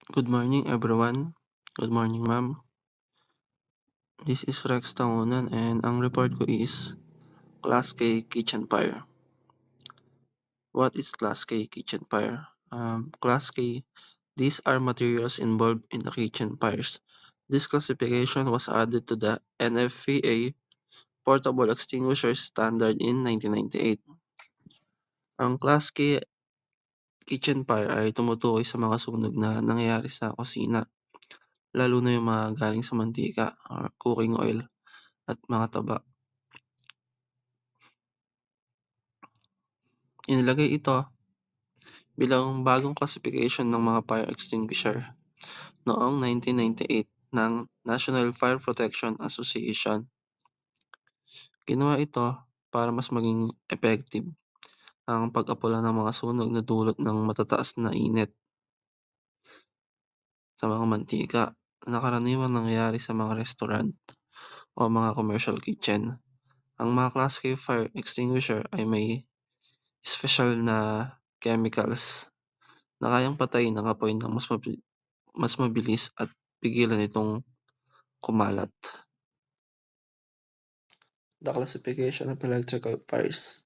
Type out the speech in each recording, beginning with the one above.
Good morning, everyone. Good morning, ma'am. This is Rex Tangunan and ang report ko is Class K Kitchen Fire. What is Class K Kitchen Fire? Class K, these are materials involved in the kitchen fires. This classification was added to the NFPA Portable Extinguisher Standard in 1998. Ang Class K Kitchen Fire ay tumutukoy sa mga sunog na nangyayari sa kusina, lalo na yung mga galing sa mantika or cooking oil at mga taba. Inilagay ito bilang bagong classification ng mga fire extinguisher noong 1998 ng National Fire Protection Association. Ginawa ito para mas maging effective ang pag-apula ng mga sunog na dulot ng matataas na init sa mga mantika na karaniwang nangyayari sa mga restaurant o mga commercial kitchen. Ang mga Class K fire extinguisher ay may special na chemicals na kayang patayin ang apoy ng mas mabilis at pigilan itong kumalat. The classification of electrical fires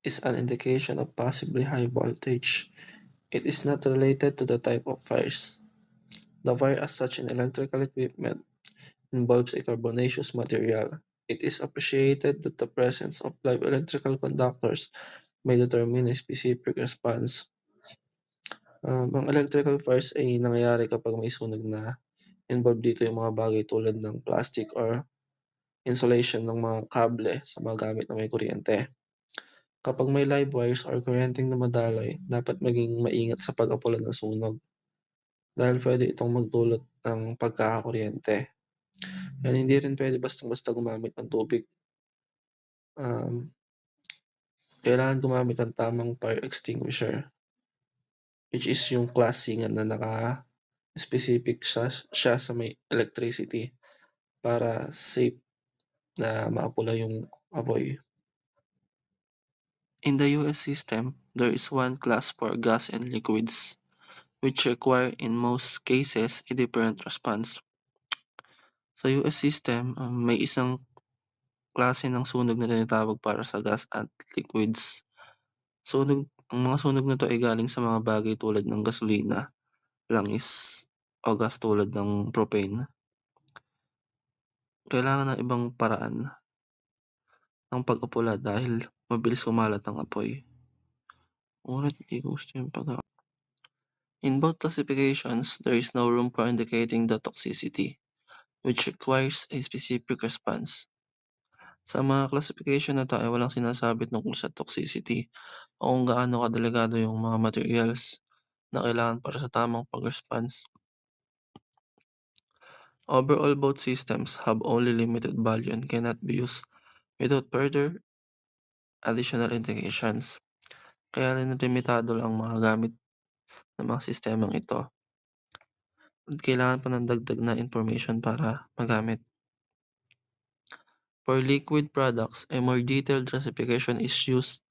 is an indication of possibly high voltage. It is not related to the type of fires. The fire as such in electrical equipment involves a carbonaceous material. It is appreciated that the presence of live electrical conductors may determine a specific response. Ang electrical fires ay nangyayari kapag may sunog na involved dito yung mga bagay tulad ng plastic or insulation ng mga kable sa mga gamit na may kuryente. Kapag may live wires or kuryenteng dumadaloy, dapat maging maingat sa pag-apula ng sunog dahil pwede itong magdulot ng pagkakakuryente. And hindi rin pwede bastang-basta gumamit ng tubig. Kailangan gumamit ng tamang fire extinguisher, which is yung klasingan na naka-specific siya sa may electricity para safe na maapula yung apoy. In the US system, there is one class for gas and liquids, which require in most cases a different response. Sa US system, may isang klase ng sunog na tinatawag para sa gas at liquids. Ang mga sunog na 'to ay galing sa mga bagay tulad ng gasolina, langis, o gas tulad ng propane. Kailangan ng ibang paraan ng pag-apula dahil mabilis kumalat ang apoy. Ngunit hindi ko gusto yung In both classifications, there is no room for indicating the toxicity, which requires a specific response. Sa mga classification na 'to ay walang sinasabi tungkol sa toxicity o kung gaano kadelikado yung mga materials na kailangan para sa tamang pag-response. Overall, both systems have only limited value and cannot be used without further additional indications. Kaya limitado lang ang mga gamit ng mga sistemang ito at kailangan pa ng dagdag na information para magamit. For liquid products, a more detailed classification is used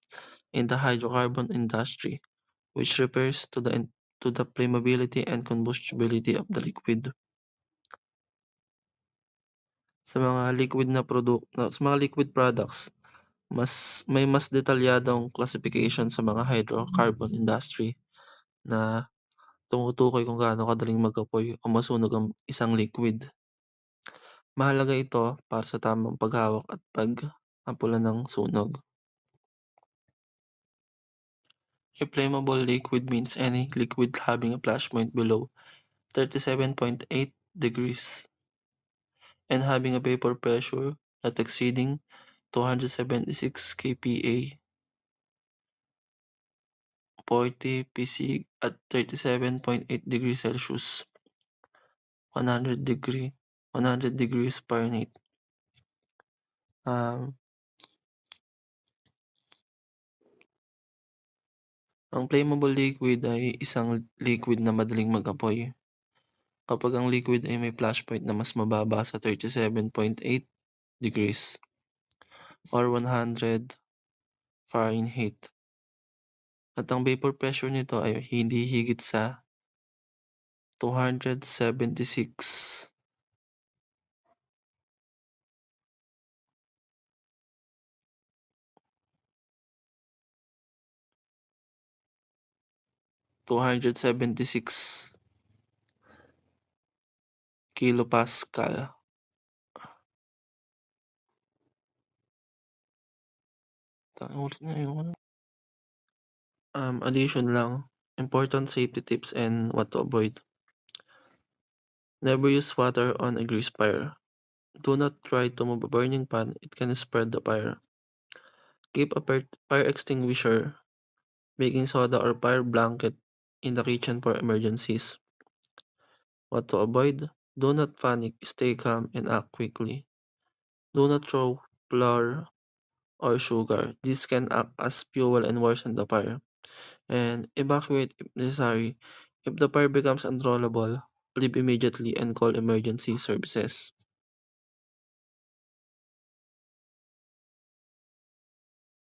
in the hydrocarbon industry, which refers to the flammability and combustibility of the liquid. Sa mga liquid products, mas detalyadong classification sa mga hydrocarbon industry na tumutukoy kung gaano kadaling mag-apoy o masunog ang isang liquid. Mahalaga ito para sa tamang paghawak at pag-apula ng sunog. A flammable liquid means any liquid having a flash point below 37.8 degrees and having a vapor pressure not exceeding 276 kPa, 40 psi at 37.8 degrees Celsius, 100 degrees Fahrenheit. Ang flammable liquid ay isang liquid na madaling mag-apoy. Kapag ang liquid ay may flash point na mas mababa sa 37.8 degrees or 100 Fahrenheit. At ang vapor pressure nito ay hindi higit sa 276, 276 kilopascal. Ulit nga yung ano. Addition lang, important safety tips and what to avoid. Never use water on a grease fire. Do not try to move a burning pan, it can spread the fire. Keep a fire extinguisher, baking soda or fire blanket in the kitchen for emergencies. What to avoid? Do not panic, stay calm and act quickly. Do not throw flour or sugar. This can act as fuel and worsen the fire. And evacuate if necessary. If the fire becomes uncontrollable, leave immediately and call emergency services.